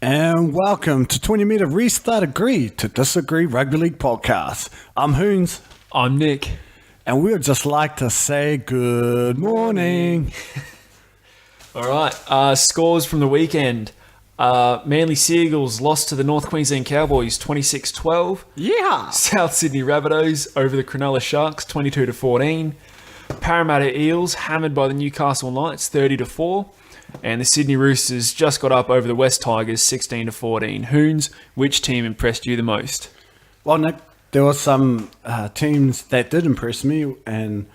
And welcome to 20 Metre Restart Agree to Disagree Rugby League Podcast. I'm Hoonz. I'm Nick. And we would just like to say good morning. All right, scores from the weekend. Manly Seagulls lost to the North Queensland Cowboys 26-12. Yeah. South Sydney Rabbitohs over the Cronulla Sharks 22-14. Parramatta Eels hammered by the Newcastle Knights 30-4. And the Sydney Roosters just got up over the West Tigers 16-14. Hoonz, which team impressed you the most? Well, Nick, there were some teams that did impress me, and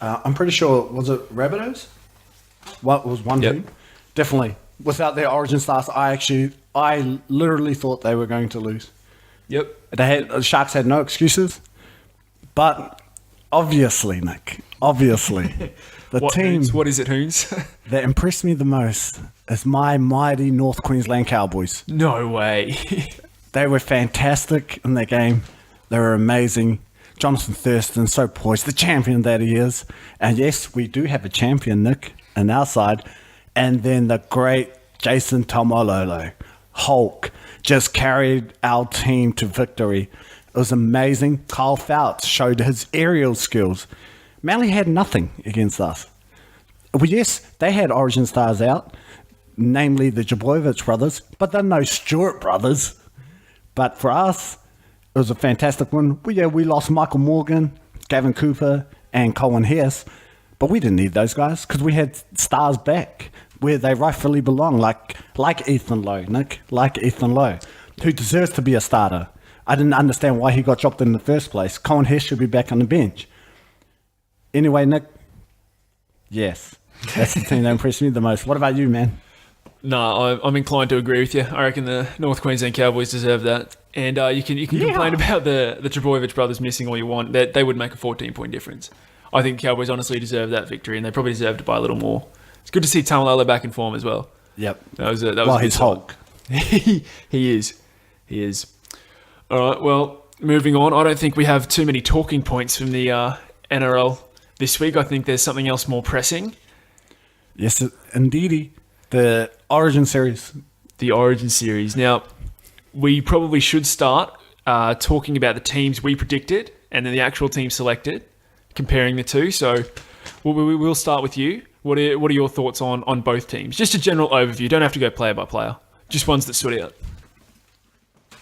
I'm pretty sure, was it Rabbitohs? What was one team? Definitely. Without their origin stars, I literally thought they were going to lose. Yep. The Sharks had no excuses, but obviously, Nick, the team What is it, Hoonz? that impressed me the most is my mighty North Queensland Cowboys. No way. They were fantastic in their game. They were amazing. Jonathan Thurston, so poised, the champion that he is. And yes, we do have a champion, Nick, on our side. And then the great Jason Taumalo, Hulk, just carried our team to victory. It was amazing. Kyle Fouts showed his aerial skills. Manly had nothing against us. Well, yes, they had origin stars out, namely the Jablowicz brothers, but they're no Stewart brothers. But for us, it was a fantastic one. We lost Michael Morgan, Gavin Cooper, and Colin Hess, but we didn't need those guys because we had stars back where they rightfully belong, like Ethan Lowe, Nick, who deserves to be a starter. I didn't understand why he got dropped in the first place. Colin Hess should be back on the bench. Anyway, Nick, yes, that's the team that impressed me the most. What about you, man? No, I'm inclined to agree with you. I reckon the North Queensland Cowboys deserve that. And you can complain about the Trbojevic brothers missing all you want. They would make a 14-point difference. I think Cowboys honestly deserve that victory, and they probably deserved it by a little more. It's good to see Tamalolo back in form as well. Yep. That was well, he's Hulk. He is. All right, well, moving on. I don't think we have too many talking points from the NRL this week. I think there's something else more pressing. Yes, indeedy. The Origin Series. The Origin Series. Now, we probably should start talking about the teams we predicted and then the actual team selected, comparing the two. So we'll start with you. What are your thoughts on both teams? Just a general overview. Don't have to go player by player. Just ones that stood out.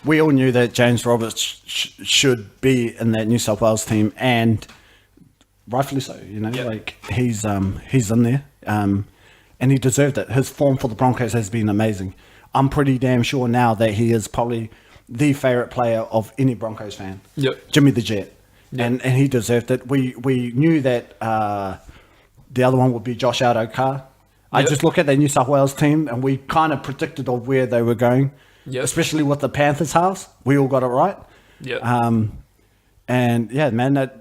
We all knew that James Roberts should be in that New South Wales team, and rightfully so. Yep. He's in there, and he deserved it. His form for the Broncos has been amazing. I'm pretty damn sure now that he is probably the favourite player of any Broncos fan. Yep. Jimmy the Jet. Yep. And he deserved it. We knew that the other one would be Josh Adokar. Yep. I just look at the New South Wales team, and we kind of predicted of where they were going. Yep. Especially with the Panthers halves. We all got it right. Yeah. And yeah, man,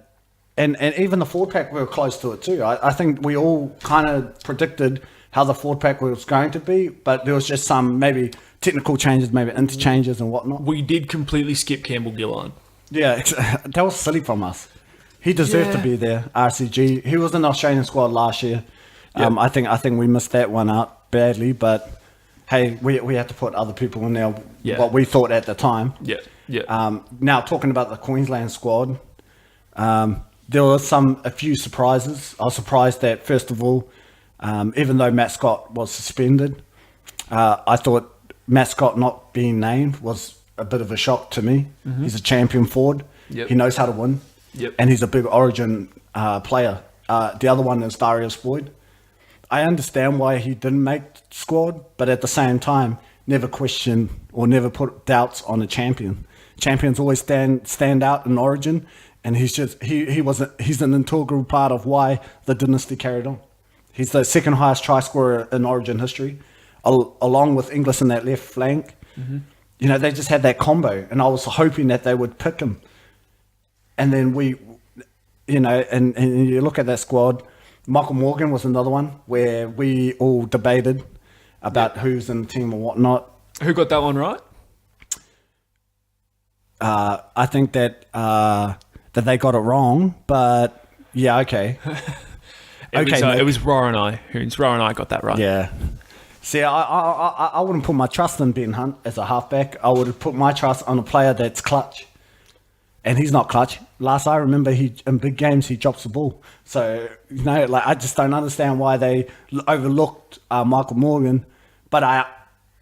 and even the forward pack, we were close to it too. I think we all kind of predicted how the forward pack was going to be, but there was just some maybe technical changes, maybe interchanges and whatnot. We did completely skip Campbell Gillard. Yeah, that was silly from us. He deserved to be there, RCG. He was in the Australian squad last year. Yep. I think we missed that one out badly, but hey, we had to put other people in there, what we thought at the time. Yeah. Now, talking about the Queensland squad, there were a few surprises. I was surprised that, first of all, even though Matt Scott was suspended, I thought Matt Scott not being named was a bit of a shock to me. Mm-hmm. He's a champion forward. Yep. He knows how to win. Yep. And he's a big Origin player. The other one is Darius Boyd. I understand why he didn't make squad, but at the same time, never question or never put doubts on a champion. Champions always stand out in Origin, and he's an integral part of why the dynasty carried on. He's the second highest try scorer in Origin history. along with Inglis in that left flank. Mm-hmm. You know, they just had that combo, and I was hoping that they would pick him. And then and you look at that squad. Michael Morgan was another one where we all debated about who's in the team or whatnot. Who got that one right? I think that they got it wrong, but yeah, okay. It was Roar and I. Roar and I got that right. Yeah. See, I wouldn't put my trust in Ben Hunt as a halfback. I would have put my trust on a player that's clutch. And he's not clutch. Last I remember, in big games, he drops the ball. So, I just don't understand why they overlooked Michael Morgan. But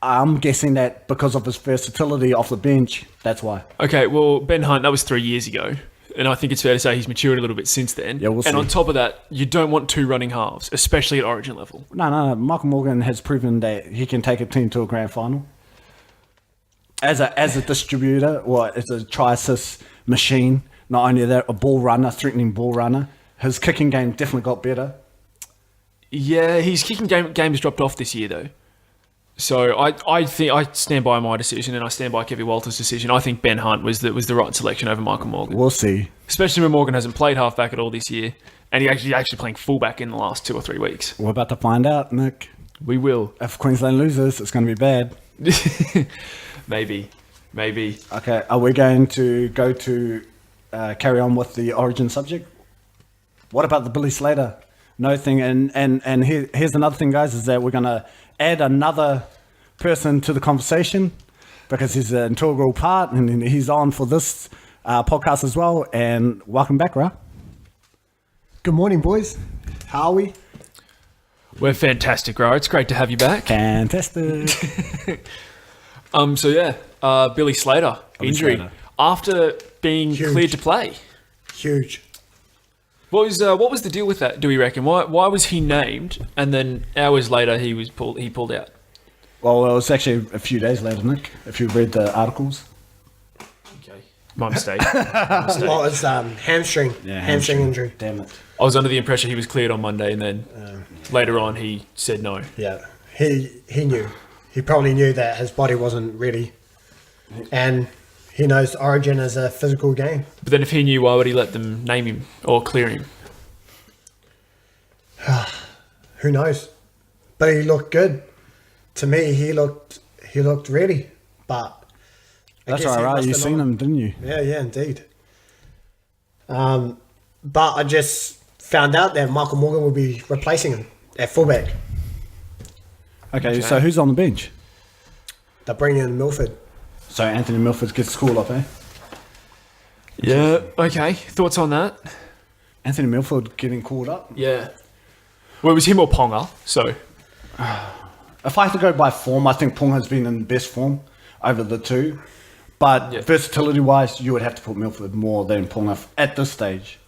I'm guessing that because of his versatility off the bench, that's why. Okay, well, Ben Hunt, that was 3 years ago. And I think it's fair to say he's matured a little bit since then. Yeah, we'll see. And on top of that, you don't want two running halves, especially at Origin level. No. Michael Morgan has proven that he can take a team to a grand final. As a distributor, or as a try-assist machine, not only that, a ball runner, threatening ball runner. His kicking game definitely got better. Yeah, his kicking game has dropped off this year, though. So I think I stand by my decision, and I stand by Kevin Walter's decision. I think Ben Hunt was the right selection over Michael Morgan. We'll see. Especially when Morgan hasn't played halfback at all this year, and he actually playing fullback in the last 2 or 3 weeks. We're about to find out, Nick. We will. If Queensland loses, it's going to be bad. Maybe. Okay, are we going to go to carry on with the Origin subject? What about the Billy Slater? No thing, and here's another thing, guys, is that we're going to add another person to the conversation because he's an integral part and he's on for this podcast as well. And welcome back, Ra. Good morning, boys. How are we? We're fantastic, Ro. It's great to have you back. Fantastic. Billy Slater, injury. Slater. After being cleared to play. Huge. What was the deal with that, do we reckon? Why was he named and then hours later he pulled out? Well, it was actually a few days later, Nick, if you read the articles. Okay. My mistake. Well, it's hamstring. Yeah, hamstring injury. Damn it. I was under the impression he was cleared on Monday and then later on he said no. Yeah, he knew. He probably knew that his body wasn't ready. And he knows Origin is a physical game. But then if he knew, why would he let them name him or clear him? Who knows? But he looked good. To me, he looked ready. But That's right. You seen him, didn't you? Yeah, indeed. But I just found out that Michael Morgan will be replacing him at fullback. Okay, so who's on the bench? They're bringing in Milford. So Anthony Milford gets called up, eh? Yeah. Okay. Thoughts on that? Anthony Milford getting called up? Yeah. Well, it was him or Ponga, so... If I have to go by form, I think Ponga's been in best form over the two. But versatility-wise, you would have to put Milford more than Ponga at this stage.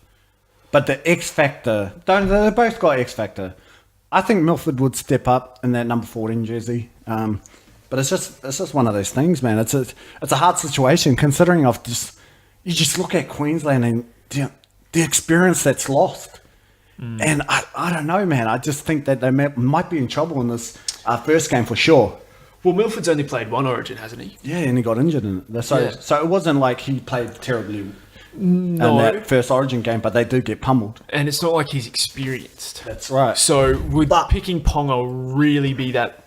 But the X factor, they both got X factor. I think Milford would step up in that number 14 jersey. But it's just one of those things, man. It's a hard situation considering you just look at Queensland and the experience that's lost. And I don't know, man. I just think that they might be in trouble in this first game for sure. Well, Milford's only played one Origin, hasn't he? Yeah, and he got injured in it. So it wasn't like he played terribly in that first Origin game, but they did get pummeled. And it's not like he's experienced. That's right. So would picking Ponga really be that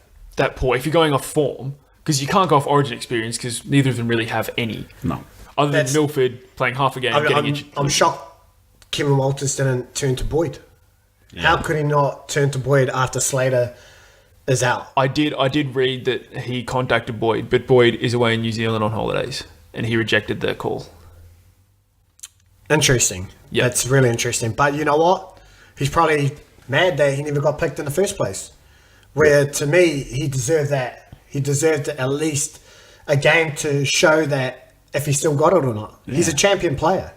poor if you're going off form? Because you can't go off Origin experience because neither of them really have any. No. Other than Milford playing half a game and getting injured. I'm shocked Kevin Walters didn't turn to Boyd. Yeah. How could he not turn to Boyd after Slater is out? I did read that he contacted Boyd, but Boyd is away in New Zealand on holidays and he rejected the call. Interesting. Yeah. That's really interesting. But you know what? He's probably mad that he never got picked in the first place. Where to me, he deserved that. He deserved at least a game to show that if he still got it or not. Yeah. He's a champion player.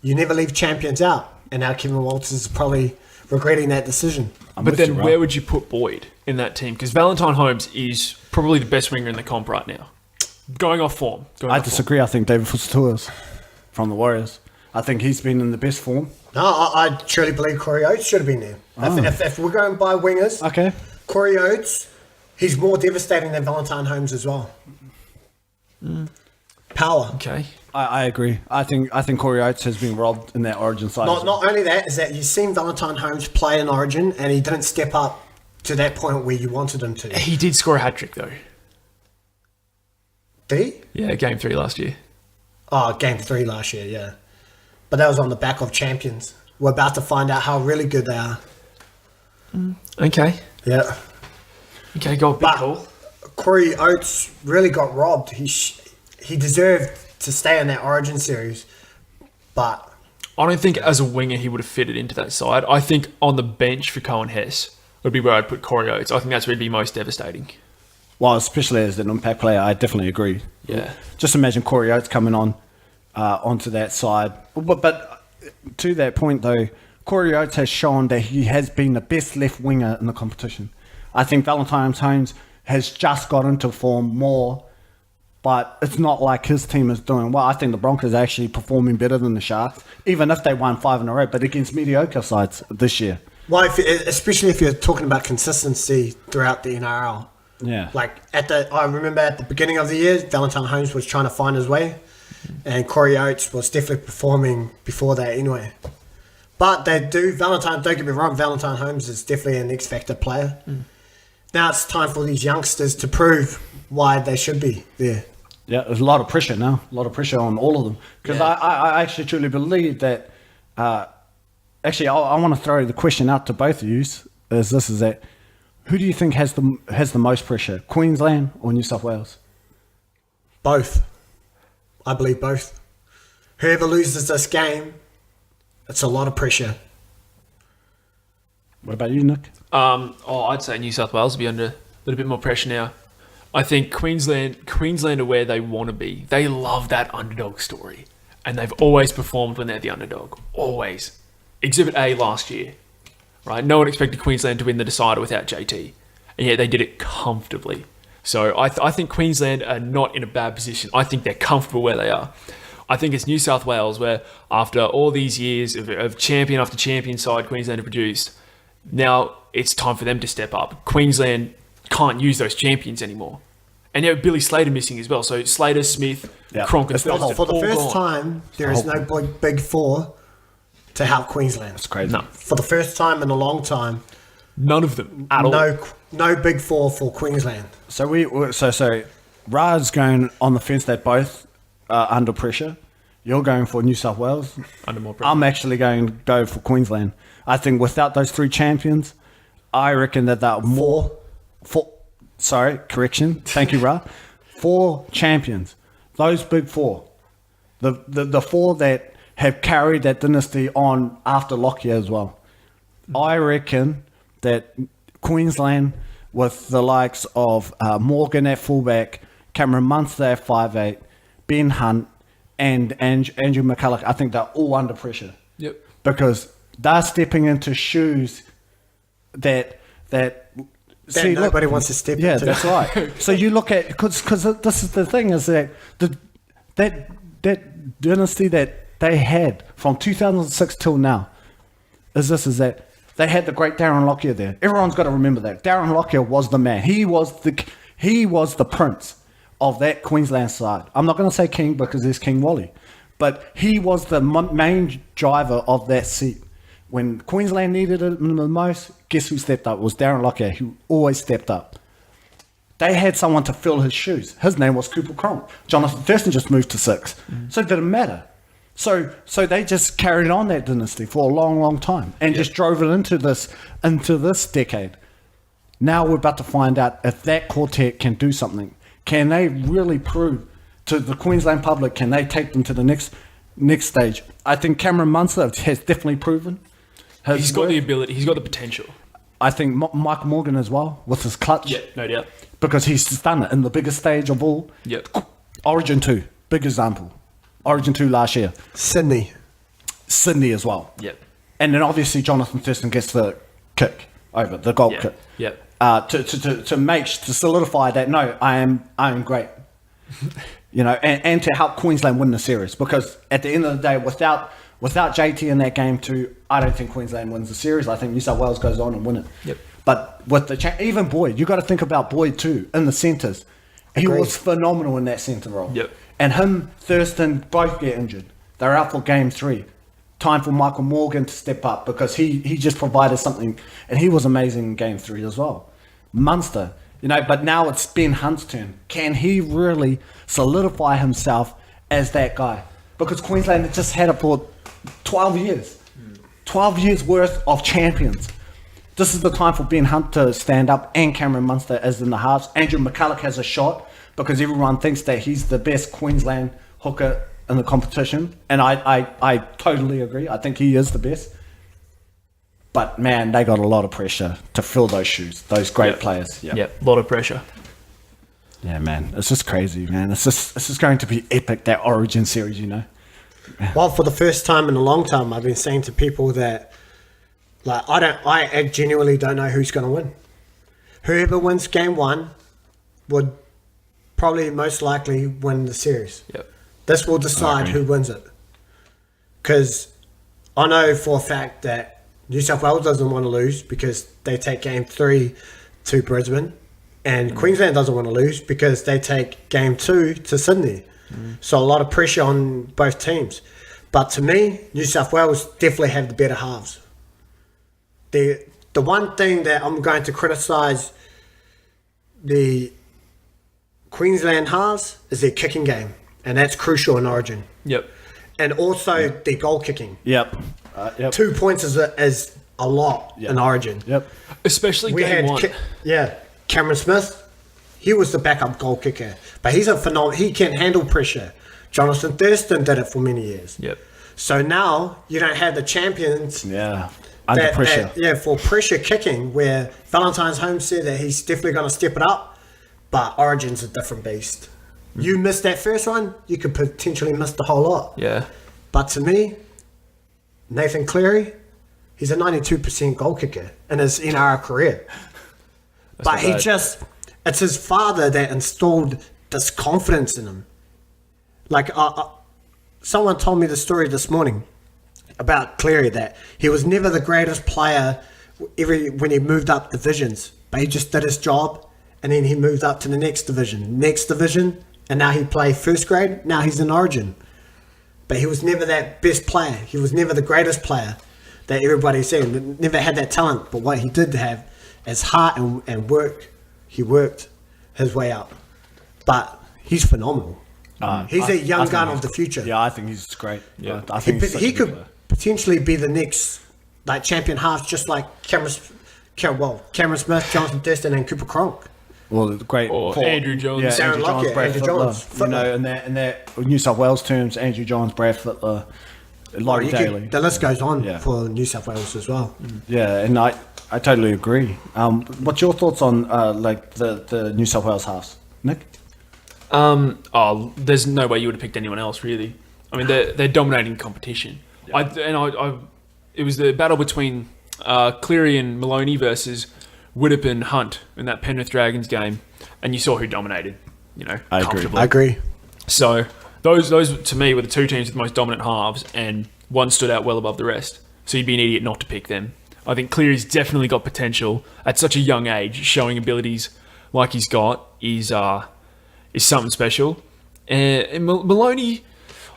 You never leave champions out. And now Kevin Walters is probably regretting that decision. But then where would you put Boyd in that team? Because Valentine Holmes is probably the best winger in the comp right now. Going off form. I disagree. I think David Fusitua's from the Warriors. I think he's been in the best form. No, I truly believe Corey Oates should have been there. If we're going by wingers, okay, Corey Oates He's more devastating than Valentine Holmes as well. Power. Okay. I agree. I think Corey Oates has been robbed in that Origin side. Not only that, is that you've seen Valentine Holmes play in Origin and he didn't step up to that point where you wanted him to. He did score a hat-trick, though. Did he? Yeah, Game 3 last year. Oh, Game 3 last year, yeah. But that was on the back of champions. We're about to find out how really good they are. Okay. Yeah. Okay, go big call. Corey Oates really got robbed. He deserved to stay in that Origin series, but I don't think as a winger he would have fitted into that side. I think on the bench for Cohen Hess would be where I'd put Corey Oates. I think that's where he'd be most devastating. Well, especially as an impact player, I definitely agree. Yeah. Just imagine Corey Oates coming onto that side. But to that point, though, Corey Oates has shown that he has been the best left winger in the competition. I think Valentine Holmes has just got into form more, but it's not like his team is doing well. I think the Broncos are actually performing better than the Sharks, even if they won 5 in a row, but against mediocre sides this year. well, especially if you're talking about consistency throughout the NRL. Yeah. Like I remember at the beginning of the year, Valentine Holmes was trying to find his way, and Corey Oates was definitely performing before that anyway. But don't get me wrong, Valentine Holmes is definitely an X Factor player. Now it's time for these youngsters to prove why they should be there. Yeah, there's a lot of pressure now, a lot of pressure on all of them. Because I actually truly believe that, actually, I want to throw the question out to both of you, is that, who do you think has the most pressure, Queensland or New South Wales? Both. I believe both. Whoever loses this game, it's a lot of pressure. What about you, Nick? I'd say New South Wales will be under a little bit more pressure now. I think Queensland are where they want to be. They love that underdog story. And they've always performed when they're the underdog. Always. Exhibit A last year. Right? No one expected Queensland to win the decider without JT. And yet they did it comfortably. So I think Queensland are not in a bad position. I think they're comfortable where they are. I think it's New South Wales where after all these years of champion after champion side Queensland have produced, now it's time for them to step up. Queensland can't use those champions anymore. And you have Billy Slater missing as well. So Slater, Smith, Cronk and Thurston For the all first gone. time, there is no big four to help Queensland. That's crazy. No. For the first time in a long time, None of them at all. no big four for Queensland. So Ra's going on the fence that both are under pressure. You're going for New South Wales. Under more pressure. I'm actually going to go for Queensland. I think without those 3 champions, I reckon that they're more... Sorry, correction. Thank you, Ra. 4 champions. Those big 4. The 4 that have carried that dynasty on after Lockyer as well. I reckon that Queensland, with the likes of Morgan at fullback, Cameron Munster at 5'8", Ben Hunt, and Andrew McCulloch, I think they're all under pressure. Yep. Because they're stepping into shoes that nobody wants to step into. Yeah, that's right. So you look at, because this is the thing, is that that dynasty that they had from 2006 till now is that they had the great Darren Lockyer there. Everyone's got to remember that. Darren Lockyer was the man. He was the prince of that Queensland side. I'm not going to say king because there's King Wally, but he was the main driver of that seat. When Queensland needed it the most, guess who stepped up? It was Darren Lockyer, who always stepped up. They had someone to fill his shoes. His name was Cooper Cronk. Jonathan Thurston just moved to 6. So it didn't matter. So they just carried on that dynasty for a long, long time and just drove it into this decade. Now we're about to find out if that quartet can do something. Can they really prove to the Queensland public, can they take them to the next stage? I think Cameron Munster has definitely proven. He's got the ability. He's got the potential. I think Michael Morgan as well, with his clutch. Yeah, no doubt. Because he's done it in the biggest stage of all. Yep. Origin 2, big example. Origin 2 last year. Sydney as well. Yep. And then obviously Jonathan Thurston gets the kick over, the goal kick. Yep. To solidify that, no, I am great. And to help Queensland win the series. Because at the end of the day, without JT in that game too, I don't think Queensland wins the series. I think New South Wales goes on and win it. Yep. But with even Boyd, you got to think about Boyd too in the centres. He Agreed. was phenomenal in that centre role. Yep. And him, Thurston, both get injured. They're out for game 3. Time for Michael Morgan to step up because he just provided something, and he was amazing in game 3 as well. Munster, but now it's Ben Hunt's turn. Can he really solidify himself as that guy? Because Queensland had just had it for 12 years. 12 years worth of champions. This is the time for Ben Hunt to stand up and Cameron Munster as in the halves. Andrew McCulloch has a shot because everyone thinks that he's the best Queensland hooker in the competition. And I totally agree. I think he is the best. But, man, they got a lot of pressure to fill those shoes, those great players. Yep, a lot of pressure. Yeah, man. It's just crazy, man. It's just going to be epic, that Origin series, Well, for the first time in a long time, I've been saying to people that, I genuinely don't know who's going to win. Whoever wins game 1 would probably most likely win the series. Yep. This will decide who wins it. Because I know for a fact that New South Wales doesn't want to lose because they take game 3 to Brisbane, and Queensland doesn't want to lose because they take game 2 to Sydney. So a lot of pressure on both teams. But to me, New South Wales definitely have the better halves. The one thing that I'm going to criticise the Queensland halves is their kicking game, and that's crucial in Origin. Yep. And also their goal kicking. Yep. 2 points is a lot in Origin. Yep. Especially game 1. Cameron Smith, he was the backup goal kicker, but he's a phenomenal. He can handle pressure. Jonathan Thurston did it for many years. Yep. So now you don't have the champions. Yeah. Under pressure. For pressure kicking, where Valentine's Holmes said that he's definitely going to step it up, but Origin's a different beast. You missed that first one, you could potentially miss the whole lot. Yeah. But to me, Nathan Cleary, he's a 92% goal kicker in his NRL career. But it's his father that installed this confidence in him. Like, someone told me the story this morning about Cleary, that he was never the greatest player when he moved up divisions, but he just did his job, and then he moved up to the next division, and now he played first grade, now he's in Origin. But he was never that best player. He was never the greatest player that everybody said. Never had that talent, but what he did have is heart and work. He worked his way up. But he's phenomenal. He's a young gun of the future. Yeah, I think he's great. Yeah. I think He could potentially be the next champion half, just like Cameron Smith, Jonathan Thurston, and Cooper Cronk. Well, great. Or Andrew Johns. Yeah, Darren Andrew Lockyer, Johns, Brad Andrew Fittler. Johns. In that New South Wales terms, Andrew Johns, Brad Fittler, Laurie Daly. The list goes on for New South Wales as well. Yeah, and I totally agree. What's your thoughts on the New South Wales halves, Nick? There's no way you would have picked anyone else, really. I mean, they're dominating competition. Yeah. It was the battle between Cleary and Maloney versus Widdop and Hunt in that Penrith Dragons game, and you saw who dominated. Comfortably. I agree. So those to me were the two teams with the most dominant halves, and one stood out well above the rest. So you'd be an idiot not to pick them. I think Cleary's definitely got potential at such a young age. Showing abilities like he's got is something special. And Maloney,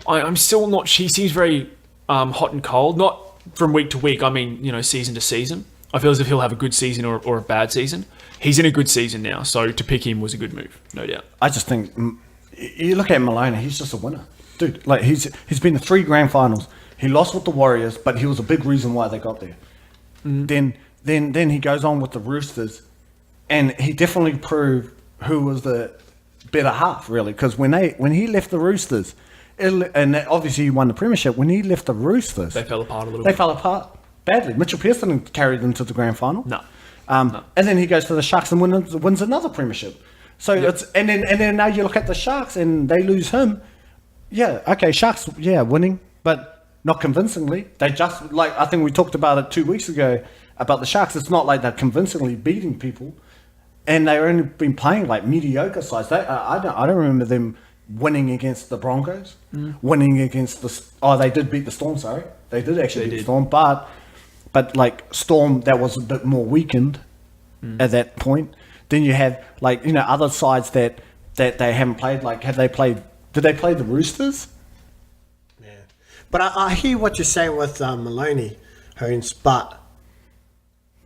I'm still not. She seems very hot and cold. Not from week to week. I mean, season to season. I feel as if he'll have a good season or a bad season. He's in a good season now, so to pick him was a good move, no doubt. I just think you look at Maloney, he's just a winner, dude. Like he's been to 3 grand finals. He lost with the Warriors, but he was a big reason why they got there. Then he goes on with the Roosters, and he definitely proved who was the better half, really. Because when he left the Roosters, and obviously he won the premiership. When he left the Roosters, They fell apart a little They bit. fell apart badly. Mitchell Pearson carried them to the grand final. No. And then he goes to the Sharks and wins another premiership. So it's and then now you look at the Sharks and they lose him. Yeah, okay, Sharks, winning, but not convincingly. They just I think we talked about it 2 weeks ago about the Sharks. It's not like they're convincingly beating people, and they've only been playing like mediocre sides. I don't remember them winning against the Broncos, winning against they did beat the Storm. Sorry, they did actually beat the Storm, but like Storm that was a bit more weakened at that point. Then you have other sides that they haven't played. Like, have they played? Did they play the Roosters? Yeah, but I hear what you're saying with Maloney, Hoonz. But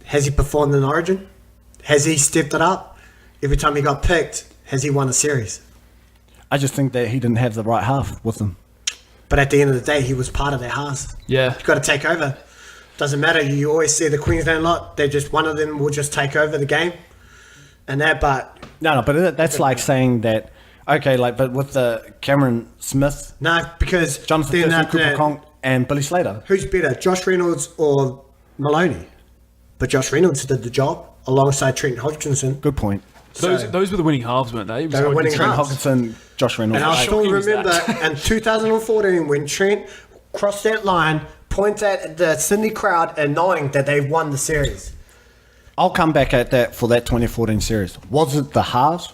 has he performed in Origin? Has he stepped it up? Every time he got picked, has he won a series? I just think that he didn't have the right half with him. But at the end of the day, he was part of their halves. Yeah. You've got to take over. Doesn't matter. You always see the Queensland lot. They're just one of them will just take over the game, and that. But but that's like saying that. Okay, but with the Cameron Smith, no, because Jonathan Cooper Conk, and Billy Slater, who's better, Josh Reynolds or Maloney? But Josh Reynolds did the job alongside Trent Hodgkinson. Good point. Those were the winning halves, weren't they? They were winning Trent halves. Hodgkinson, Josh Reynolds. And I still shocking is remember that? in 2014 when Trent crossed that line, points at the Sydney crowd and knowing that they've won the series. I'll come back at that for that 2014 series. Was it the halves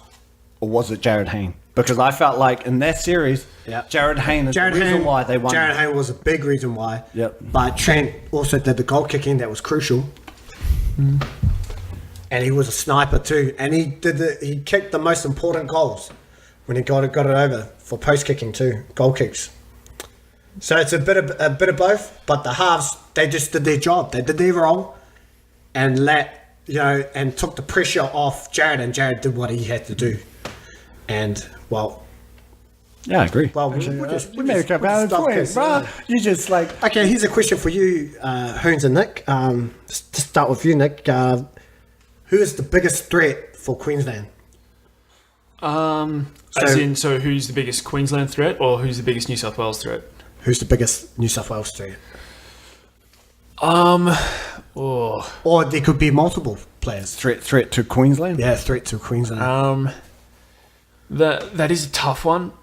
or was it Jared Hayne? Because I felt like in that series, Jared Hayne is the reason why they won. Jared Hayne was a big reason why. Yep. But Trent also did the goal kicking that was crucial. And he was a sniper too. And he kicked the most important goals when he got it over for post kicking too, goal kicks. So it's a bit of both. But the halves, they just did their job. They did their role, and and took the pressure off Jared. And Jared did what he had to do. And yeah, I agree. Well, You just like okay. Here's a question for you, Hoonz and Nick. To start with you, Nick. Who is the biggest threat for Queensland? So who's the biggest Queensland threat, or who's the biggest New South Wales threat? Who's the biggest New South Wales threat? Or there could be multiple players. threat to Queensland. Yeah, threat to Queensland. That is a tough one.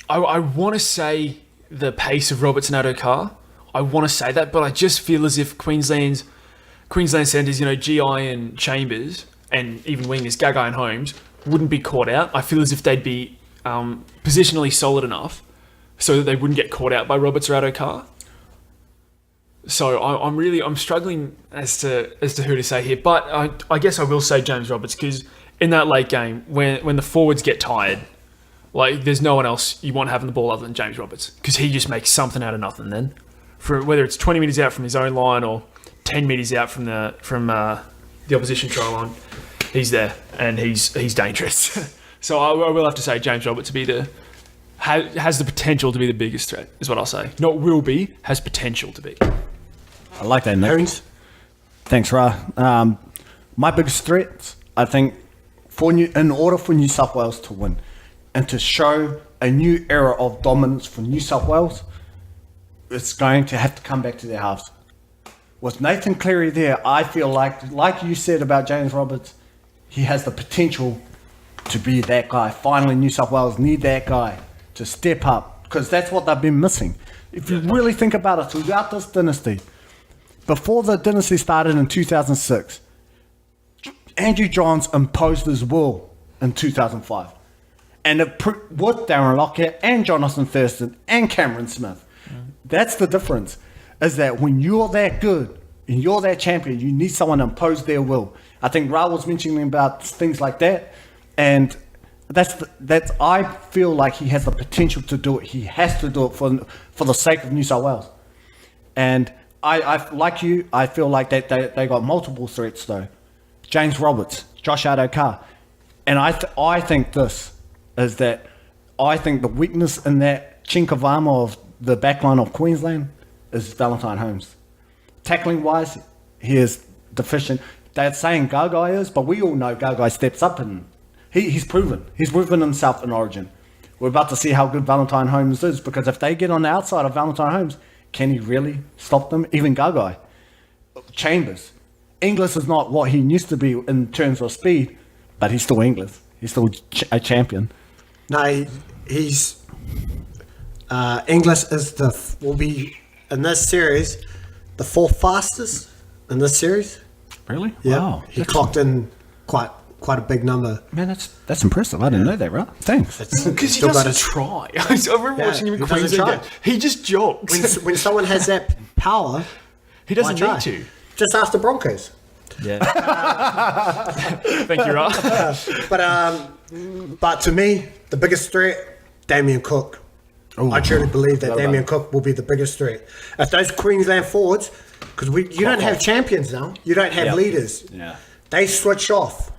I want to say the pace of Roberts and Addo-Carr. I want to say that, but I just feel as if Queensland centres, GI and Chambers, and even wingers Gagai and Holmes wouldn't be caught out. I feel as if they'd be positionally solid enough so that they wouldn't get caught out by Roberts or Addo-Carr. So I'm struggling as to who to say here, but I guess I will say James Roberts, because in that late game when the forwards get tired, there's no one else you want having the ball other than James Roberts, because he just makes something out of nothing. Then, for whether it's 20 metres out from his own line or 10 metres out from the opposition try line, he's there and he's dangerous. So I will have to say James Roberts has the potential to be the biggest threat, is what I'll say. Not will be, has potential to be. I like that, Nick. Hoonz? Thanks, Ra. My biggest threats, I think, in order for New South Wales to win and to show a new era of dominance for New South Wales, it's going to have to come back to their halves. With Nathan Cleary there, I feel like you said about James Roberts, he has the potential to be that guy. Finally, New South Wales need that guy to step up, because that's what they've been missing. If you really think about it, throughout this dynasty, before the dynasty started in 2006, Andrew Johns imposed his will in 2005. And with Darren Lockyer and Jonathan Thurston and Cameron Smith. That's the difference, is that when you're that good and you're that champion, you need someone to impose their will. I think Ra was mentioning about things like that, and that's I feel like he has the potential to do it. He has to do it for the sake of New South Wales. And I like you, I feel like they got multiple threats though. James Roberts, Josh Addo-Carr. And I think this is that I think the weakness in that chink of armour of the backline of Queensland is Valentine Holmes. Tackling wise, he is deficient. They're saying Gagai is, but we all know Gagai steps up and he's proven. He's proven himself in Origin. We're about to see how good Valentine Holmes is, because if they get on the outside of Valentine Holmes, can he really stop them? Even Gagai. Chambers. Inglis is not what he used to be in terms of speed, but he's still Inglis. He's still a champion. No, he's Inglis will be in this series the fourth fastest in this series. Really? Yeah, Wow. he clocked in quite a big number. Man, that's impressive. I didn't know that, right? Thanks. Because he doesn't try. I remember watching him in he doesn't Queensland. try. He just jogs. When someone has that power, He doesn't why try? need to. Just ask the Broncos. Yeah. Thank you, Ra. But to me, the biggest threat, Damien Cook. I truly believe that Damien Cook will be the biggest threat. If those Queensland forwards, because you don't have champions now, you don't have leaders. Yeah. They switch off.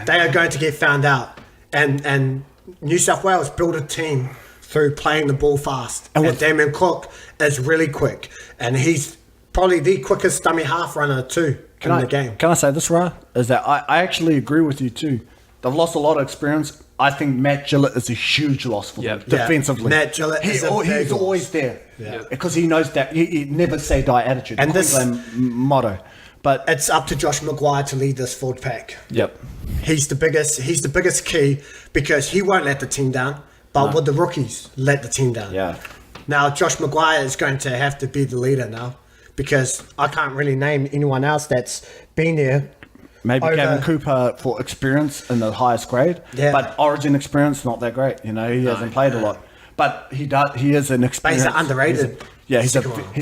They are going to get found out. And New South Wales built a team through playing the ball fast. And Damien Cook is really quick. And he's probably the quickest dummy half runner too in the game. Can I say this, Ra? Is that I actually agree with you too. They've lost a lot of experience. I think Matt Gillett is a huge loss for them defensively. Matt Gillett he's always there because he knows that he never say die attitude. And this motto, but it's up to Josh Maguire to lead this forward pack. Yep, he's the biggest key because he won't let the team down. But would the rookies let the team down? Yeah. Now Josh Maguire is going to have to be the leader now because I can't really name anyone else that's been there. Maybe Gavin Cooper for experience in the highest grade, but Origin experience not that great. You know, he hasn't played a lot, but he does. He is an experience. But he's underrated. He's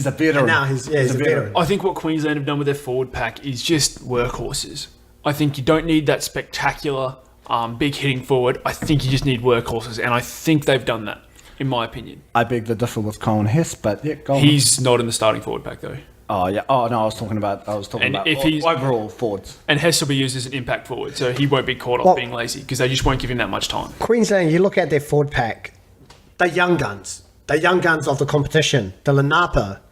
a veteran. And now he's a veteran. I think what Queensland have done with their forward pack is just workhorses. I think you don't need that spectacular, big hitting forward. I think you just need workhorses, and I think they've done that, in my opinion. I beg to differ with Colin Hess, but go on. He's not in the starting forward pack though. Oh yeah. Oh no, I was talking about if he's overall forwards. And Hess will be used as an impact forward, so he won't be caught off being lazy because they just won't give him that much time. Queensland, you look at their forward pack, they're young guns. They're young guns of the competition. Dylan Napa,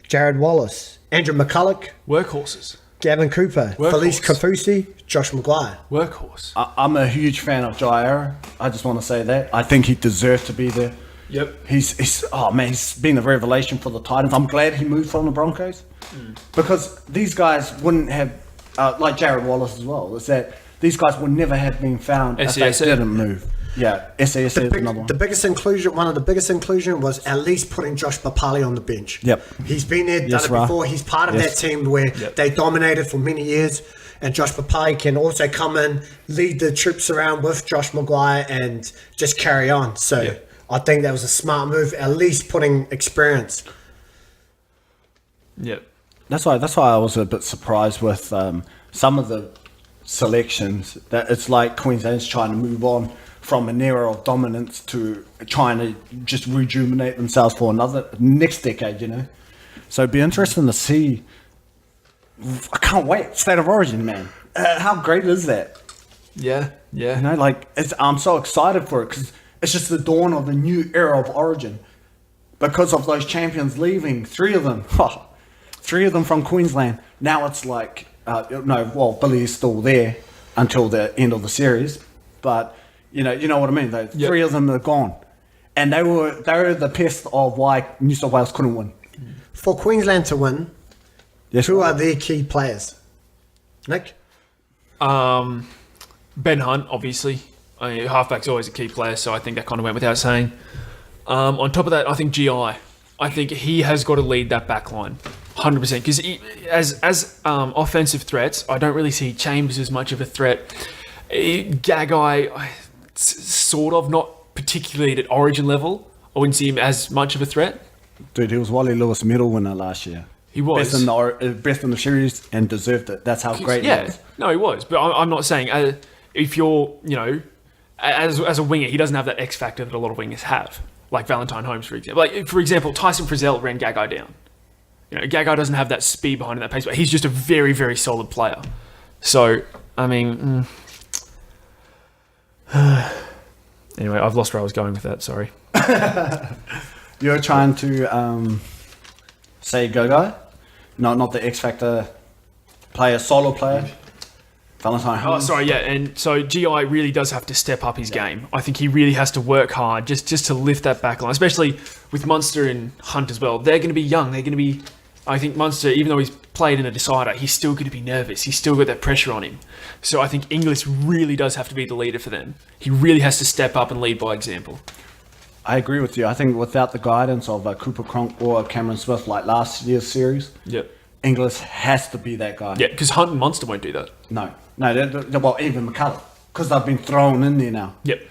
Jared Wallace, Andrew McCulloch, Workhorses. Gavin Cooper, Felice Kafusi, Josh Maguire. Workhorse. I'm a huge fan of Jair. I just want to say that. I think he deserved to be there. Yep. He's been a revelation for the Titans. I'm glad he moved from the Broncos because these guys wouldn't have, like Jared Wallace as well, is that these guys would never have been found if they didn't move. Yeah, SASA is another one. The biggest inclusion, one of the biggest inclusion was at least putting Josh Papali on the bench. Yep. He's been there, done it before. He's part of that team where they dominated for many years. And Josh Papali can also come in, lead the troops around with Josh Maguire and just carry on. So I think that was a smart move, at least putting experience. Yep. That's why I was a bit surprised with some of the selections. That it's like Queensland's trying to move on from an era of dominance to trying to just rejuvenate themselves for another next decade, you know. So it'd be interesting to see. I can't wait. State of Origin, man. How great is that? Yeah. You know, I'm so excited for it because it's just the dawn of a new era of Origin. Because of those champions leaving, three of them from Queensland. Now it's like, Billy is still there until the end of the series, but you know what I mean. Three of them are gone, and they were the pest of why New South Wales couldn't win. For Queensland to win, who are their key players? Nick? Ben Hunt, obviously. Halfback's always a key player, so I think that kind of went without saying. On top of that, I think GI. I think he has got to lead that back line, 100%. Because as offensive threats, I don't really see Chambers as much of a threat. Gagai, sort of, not particularly at Origin level. I wouldn't see him as much of a threat. Dude, he was Wally Lewis medal winner last year. He was. Best in the series and deserved it. That's how great he was. No, he was. But I'm not saying if you're, as a winger, he doesn't have that X factor that a lot of wingers have. Like Valentine Holmes, for example. For example, Tyson Frizzell ran Gagai down. Gagai doesn't have that speed behind him, that pace, but he's just a very, very solid player. So, I mean... Anyway, I've lost where I was going with that, sorry. You're trying to say Gagai? Not the X Factor player, solo player? Valentine Holmes? Oh, sorry, yeah. And so GI really does have to step up his game. I think he really has to work hard just to lift that back line, especially with Munster and Hunt as well. They're going to be young. They're going to be... I think Munster, even though he's played in a decider, he's still going to be nervous. He's still got that pressure on him. So I think Inglis really does have to be the leader for them. He really has to step up and lead by example. I agree with you. I think without the guidance of Cooper Cronk or Cameron Smith like last year's series, Inglis has to be that guy. Yeah, because Hunt and Munster won't do that. No, well, even McCulloch, because they've been thrown in there now. Yep.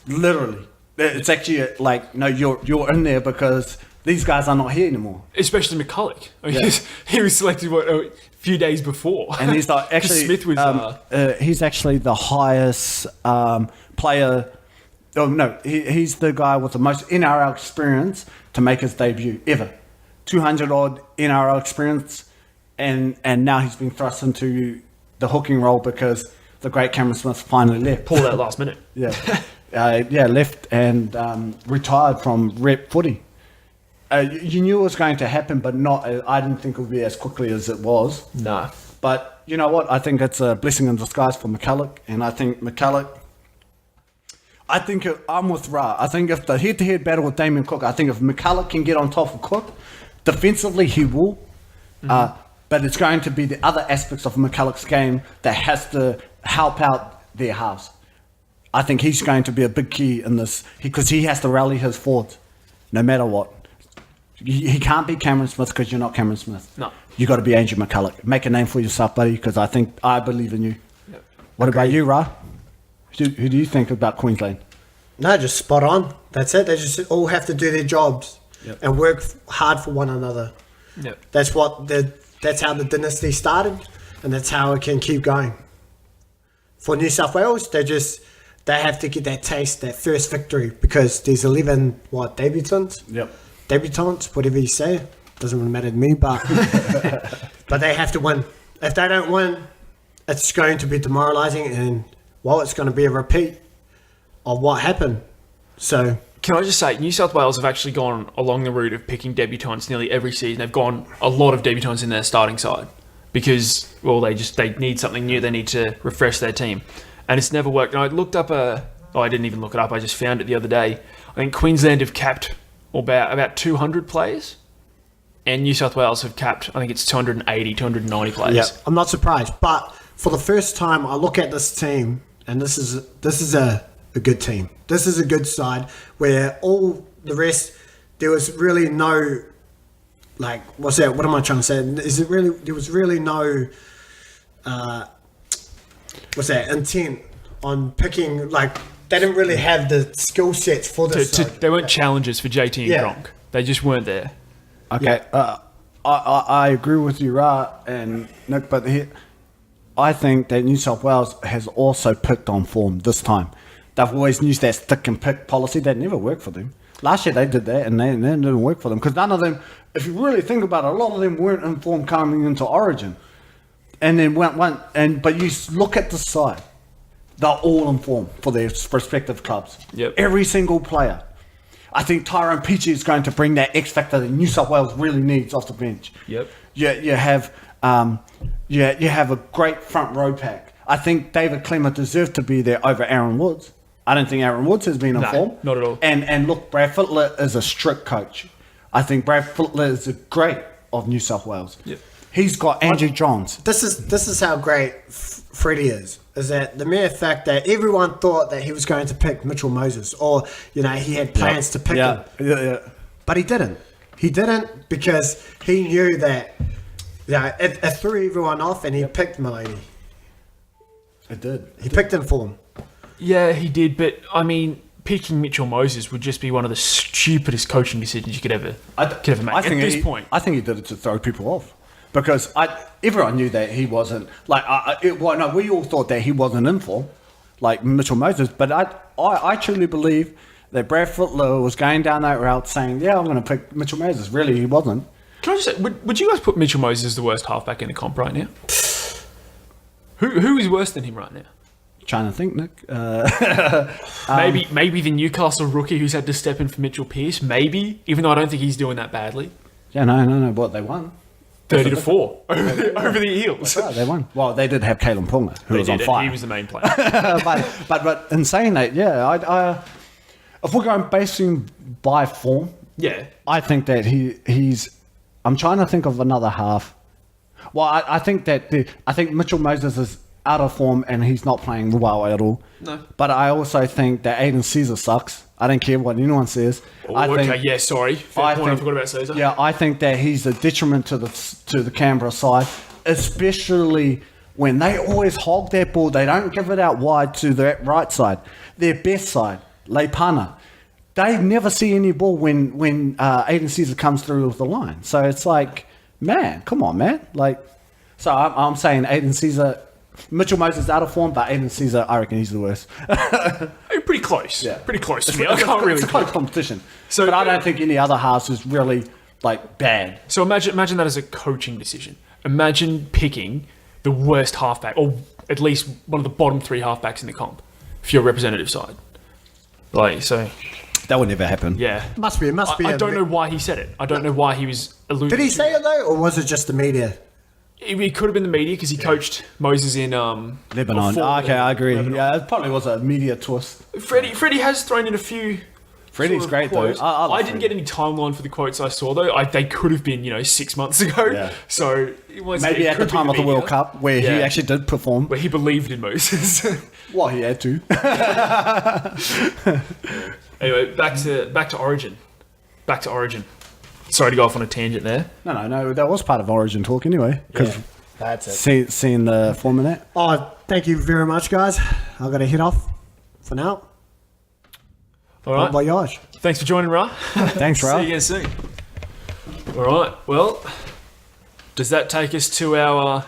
Literally. It's actually like, no, you're in there because These guys are not here anymore. Especially McCulloch. I mean, Yeah. he was selected a few days before. And he's like, 'Cause actually, Smith was. he's actually the highest player. Oh no, he's the guy with the most NRL experience to make his debut ever. 200 odd NRL experience, and now he's been thrust into the hooking role because the great Cameron Smith finally left. Pulled out last minute. Yeah, left and retired from rep footy. You knew it was going to happen, but not. I didn't think it would be as quickly as it was. No. But you know what? I think it's a blessing in disguise for McCulloch, and I think McCulloch. I'm with Ra. I think if the head-to-head battle with Damien Cook, I think if McCulloch can get on top of Cook, defensively he will. But it's going to be the other aspects of McCulloch's game that has to help out their halves. I think he's going to be a big key in this because he has to rally his forwards, no matter what. He can't be Cameron Smith because you're not Cameron Smith. No. You got to be Andrew McCulloch. Make a name for yourself, buddy, because I believe in you. Yep. What about you, Ra? Who do you think about Queensland? No, just spot on. That's it. They just all have to do their jobs and work hard for one another. Yep. That's how the dynasty started, and that's how it can keep going. For New South Wales, they have to get that taste, that first victory, because there's 11 debutants. Yep. Debutants, whatever you say, doesn't really matter to me, but but they have to win. If they don't win, it's going to be demoralising, and it's going to be a repeat of what happened. So Can I just say, New South Wales have actually gone along the route of picking debutants nearly every season. They've gone a lot of debutants in their starting side because, they need something new. They need to refresh their team. And it's never worked. And I looked up I didn't even look it up. I just found it the other day. I think Queensland have capped about 200 players. And New South Wales have capped, I think it's 280, 290 players. yeah, I'm not surprised. But for the first time, I look at this team, and this is a good team. This is a good side where all the rest, there was really no, what's that? What am I trying to say? There was really no, intent on picking, they didn't really have the skill sets for this side. They weren't challenges for JT and Yeah. Gronk. They just weren't there. Okay, I agree with you, Ra and Nick, but I think that New South Wales has also picked on form this time. They've always used that stick and pick policy. That never worked for them. Last year they did that, and they didn't work for them because none of them, if you really think about it, a lot of them weren't in form coming into Origin, and then but you look at the side, they're all in form for their respective clubs. Yep. Every single player. I think Tyrone Peachy is going to bring that X factor that New South Wales really needs off the bench. Yep. You have a great front row pack. I think David Clemmer deserved to be there over Aaron Woods. I don't think Aaron Woods has been in form. Not at all. And look, Brad Fittler is a strict coach. I think Brad Fittler is a great of New South Wales. Yep. He's got Andrew Johns. This is how great Freddie is that the mere fact that everyone thought that he was going to pick Mitchell Moses, or he had plans to pick him, but he didn't. He didn't because he knew that it threw everyone off, and he picked Maloney. It did. He picked him for him. Yeah, he did. But, I mean, picking Mitchell Moses would just be one of the stupidest coaching decisions you could ever make at this point. I think he did it to throw people off. Because everyone knew that he wasn't we all thought that he wasn't in form, like Mitchell Moses. But I truly believe that Brad Fittler was going down that route, saying, "Yeah, I'm going to pick Mitchell Moses." Really, he wasn't. Can I just say, would you guys put Mitchell Moses as the worst halfback in the comp right now? Who is worse than him right now? Trying to think, Nick. Maybe the Newcastle rookie who's had to step in for Mitchell Pearce. Maybe, even though I don't think he's doing that badly. Yeah, no. What they won. 30-4 over the Eels. Right, they won. Well, they did have Kalen Ponga, who was on fire. He was the main player. but in saying that, I if we're going basing by form, Yeah. I think that he's. I'm trying to think of another half. Well, I think that Mitchell Moses is out of form and he's not playing well at all. No. But I also think that Aiden Caesar sucks. I don't care what anyone says. Sorry. Fair point, I forgot about Caesar. Yeah, I think that he's a detriment to the Canberra side, especially when they always hog that ball. They don't give it out wide to the right side. Their best side, Leipana. they never see any ball when Aiden Caesar comes through with the line. So it's like, man, come on, man. Like, so I'm saying Aiden Caesar, Mitchell Moses out of form, but Aiden Caesar, I reckon he's the worst. Pretty close. Yeah. Pretty close to me. I can't really. It's a close competition. So, but I don't think any other halves is really like bad. So imagine that as a coaching decision. Imagine picking the worst halfback, or at least one of the bottom 3 halfbacks in the comp for your representative side. Like, so That would never happen. yeah. Must be. I don't know why he said it. I don't know why he was alluding. Did he to say it though, or was it just the media? It could have been the media because he coached Moses in Lebanon. before Okay, I agree. Lebanon. Yeah, it probably was a media twist. Freddie has thrown in a few. Freddie's great quotes. though. I I didn't get any timeline for the quotes I saw though. They could have been 6 months ago. Yeah. So maybe at the time of the World Cup where he Yeah. actually did perform. where he believed in Moses. Well, he had to. Anyway, back to Origin. Back to Origin. Sorry to go off on a tangent there. No. That was part of Origin talk anyway. Because That's it. seeing the form of that. Oh, thank you very much, guys. I've got to head off for now. All right. Bon voyage. Thanks for joining, Ra. Thanks, See Ra. you again soon. All right. Well, does that take us to our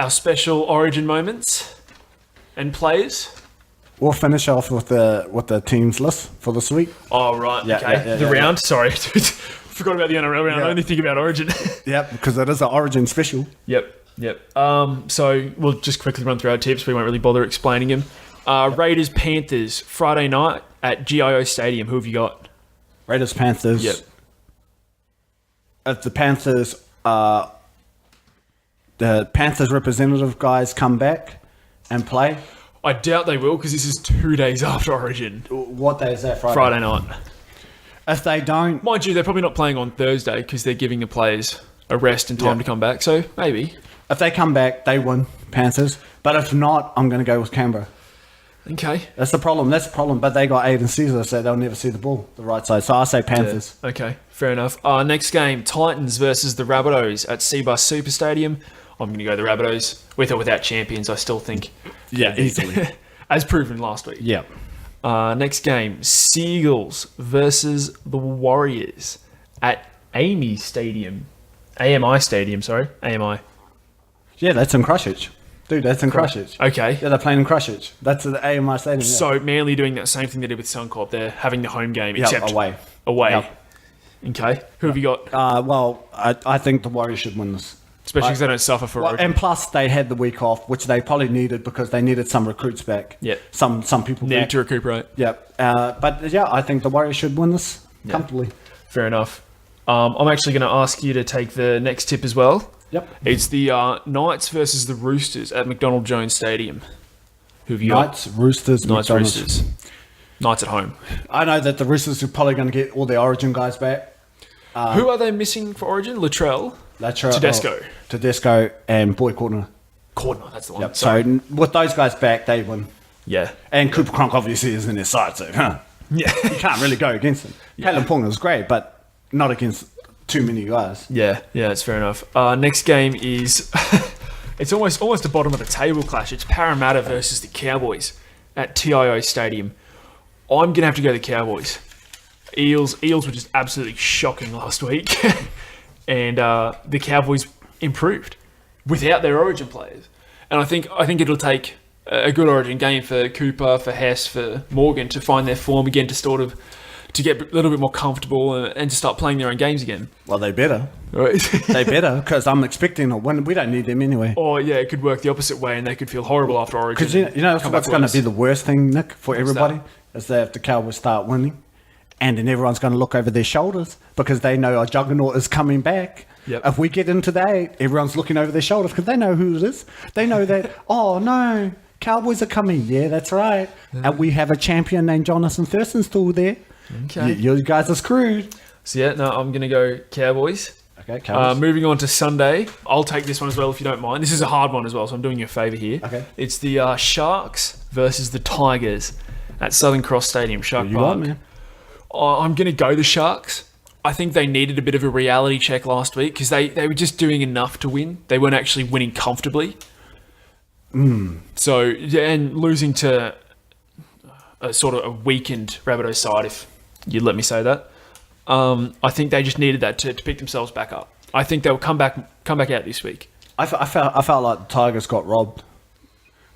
special Origin moments and players? We'll finish off with the teams list for this week. Oh, right. Yeah, okay. yeah, the yeah, round. Sorry. Forgot about the NRL round. Yeah. I only think about Origin. Yep, because it is an Origin special. Yep. So we'll just quickly run through our tips. We won't really bother explaining them. Raiders, Panthers, Friday night at GIO Stadium. Who have you got? Raiders, Panthers. Yep. If the Panthers representative guys come back and play, I doubt they will because this is 2 days after Origin. what day is that? Friday night. If they don't, Mind you, they're probably not playing on Thursday because they're giving the players a rest and time to come back. So maybe. if they come back, they win, Panthers. But if not, I'm going to go with Canberra. Okay. That's the problem. But they got Aiden Caesar, so they'll never see the ball, the right side. So I say Panthers. Okay. Fair enough. Next game, Titans versus the Rabbitohs at Seabus Super Stadium. I'm going to go the Rabbitohs. With or without champions, I still think. Yeah, easily. As proven last week. Yeah. Next game, Seagulls versus the Warriors at AMI Stadium. AMI Stadium, sorry. AMI. Yeah, that's in Christchurch. Dude, that's in Christchurch. Okay. Yeah, they're playing in Christchurch. That's the AMI Stadium. Yeah. So Manly doing that same thing they did with Suncorp. They're having the home game, except away. Away. Yep. Okay. Who have you got? Well, I think the Warriors should win this. Especially because they don't suffer for Well, Origin. and plus, they had the week off, which they probably needed because they needed some recruits back. Yeah. Some people Need back. to recuperate. Yeah. But yeah, I think the Warriors should win this comfortably. Fair enough. I'm actually going to ask you to take the next tip as well. Yep. It's the Knights versus the Roosters at McDonald Jones Stadium. Who have you Knights, Roosters, got? Knights, McDonald's. Roosters. Knights at home. I know that the Roosters are probably going to get all their Origin guys back. Who are they missing for Origin? Latrell? Tedesco and Boy Cordner. Cordner, that's the one. Yep. Sorry. So with those guys back, they win. Yeah. And Cooper Cronk obviously is in their side, so Yeah. you can't really go against them. Kalen Ponga is great, but not against too many guys. Yeah, that's fair enough. Next game is it's almost the bottom of the table clash. It's Parramatta versus the Cowboys at TIO Stadium. I'm gonna have to go the Cowboys. Eels were just absolutely shocking last week, and the Cowboys improved without their Origin players. And I think it'll take a good Origin game for Cooper, for Hess, for Morgan to find their form again, to get a little bit more comfortable and to start playing their own games again. Well, they better. Right? They better, because I'm expecting a win. We don't need them anyway. Or, yeah, it could work the opposite way and they could feel horrible after Origin. Because you know come what's back going to worse. be the worst thing, Nick, for everybody? that? Is that if the Cowboys start winning, and then everyone's going to look over their shoulders because they know our juggernaut is coming back. Yep. If we get into that, everyone's looking over their shoulder because they know who it is. They know that, oh, no, Cowboys are coming. Yeah, that's right. And we have a champion named Jonathan Thurston still there. Okay. You guys are screwed. So, yeah, no, I'm going to go Cowboys. Okay, Cowboys. Moving on to Sunday. I'll take this one as well if you don't mind. This is a hard one as well, so I'm doing you a favour here. Okay. It's the Sharks versus the Tigers at Southern Cross Stadium, Shark you Park. want, man? I'm going to go the Sharks. I think they needed a bit of a reality check last week because they were just doing enough to win. They weren't actually winning comfortably. So, yeah, and losing to a sort of a weakened Rabbitohs side, if you'd let me say that. I think they just needed that to pick themselves back up. I think they'll come back out this week. I felt like the Tigers got robbed.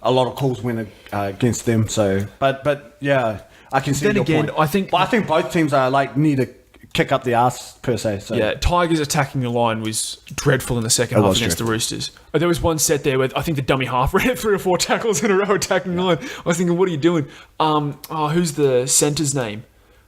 A lot of calls went against them. So, but yeah, I can see. Then your again, point. I think both teams are need to kick up the ass per se. So. Yeah, Tigers attacking the line was dreadful in the second half against the Roosters. There was one set there where I think the dummy half ran 3 or 4 tackles in a row attacking the line. I was thinking, what are you doing? Who's the centre's name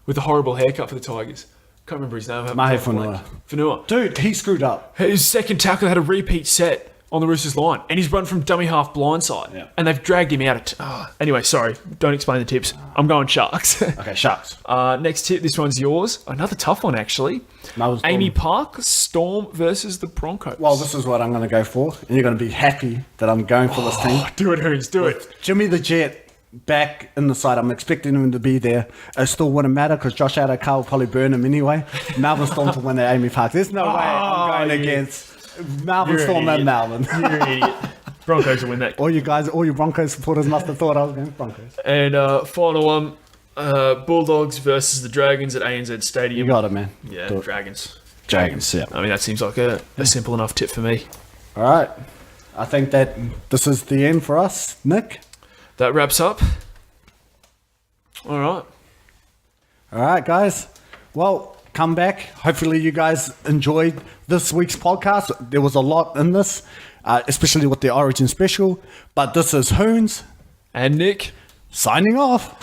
with the horrible haircut for the Tigers? Can't remember his name. Mahe Whanua. Dude, he screwed up. His second tackle had a repeat set on the Roosters line, and he's run from dummy half blindside, and they've dragged him out. Anyway, sorry, don't explain the tips. I'm going Sharks. Okay, Sharks. Next tip, this one's yours. Another tough one, actually. Amy Park, Storm versus the Broncos. Well, this is what I'm going to go for, and you're going to be happy that I'm going for this team. Do it, Hoonz, do it. Jimmy the Jet back in the side. I'm expecting him to be there. It still wouldn't matter because Josh Adokar will probably burn him anyway. Melbourne Storm to win at Amy Park. There's no way I'm going against Melbourne Storm and Melbourne. You're an idiot. Broncos will win that. All you Broncos supporters must have thought I was going Broncos. And final one, Bulldogs versus the Dragons at ANZ Stadium. You got it, man. Yeah, Dragons. Dragons, yeah. I mean, that seems like a simple enough tip for me. All right. I think that this is the end for us, Nick. That wraps up. All right, guys. Well, come back. Hopefully you guys enjoyed this week's podcast. There was a lot in this, especially with the Origin special. But this is Hoonz and Nick signing off.